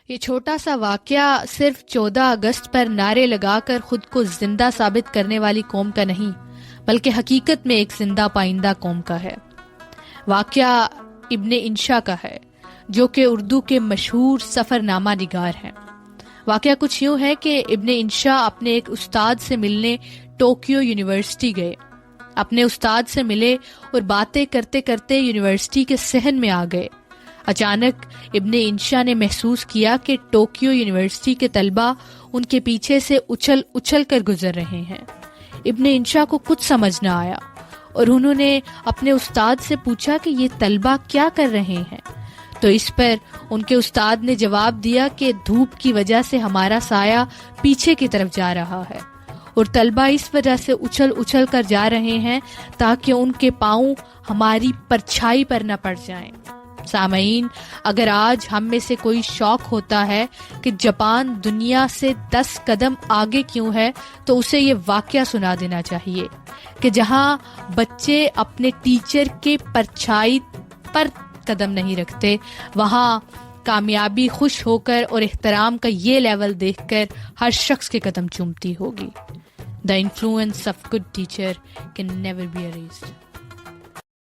یہ چھوٹا سا واقعہ صرف 14 اگست پر نعرے لگا کر خود کو زندہ ثابت کرنے والی قوم کا نہیں، بلکہ حقیقت میں ایک زندہ پائندہ قوم کا ہے۔ واقعہ ابن انشا کا ہے، جو کہ اردو کے مشہور سفر نامہ نگار ہیں۔ واقعہ کچھ یوں ہے کہ ابن انشا اپنے ایک استاد سے ملنے ٹوکیو یونیورسٹی گئے۔ اپنے استاد سے ملے اور باتیں کرتے کرتے یونیورسٹی کے صحن میں آ گئے۔ اچانک ابن انشا نے محسوس کیا کہ ٹوکیو یونیورسٹی کے طلبہ ان کے پیچھے سے اچھل اچھل کر گزر رہے ہیں۔ ابن انشا کو کچھ سمجھ نہ آیا اور انہوں نے اپنے استاد سے پوچھا کہ یہ طلبہ کیا کر رہے ہیں؟ تو اس پر ان کے استاد نے جواب دیا کہ دھوپ کی وجہ سے ہمارا سایہ پیچھے کی طرف جا رہا ہے، اور طلبہ اس وجہ سے اچھل اچھل کر جا رہے ہیں تاکہ ان کے پاؤں ہماری پرچھائی پر نہ پڑ جائیں۔ سامعین، اگر آج ہم میں سے کوئی شوق ہوتا ہے کہ جاپان دنیا سے 10 قدم آگے کیوں ہے، تو اسے یہ واقعہ سنا دینا چاہیے کہ جہاں بچے اپنے ٹیچر کے پرچھائی پر قدم نہیں رکھتے، وہاں کامیابی خوش ہو کر اور احترام کا یہ لیول دیکھ کر ہر شخص کے قدم چومتی ہوگی۔ The influence of good teacher can never be erased.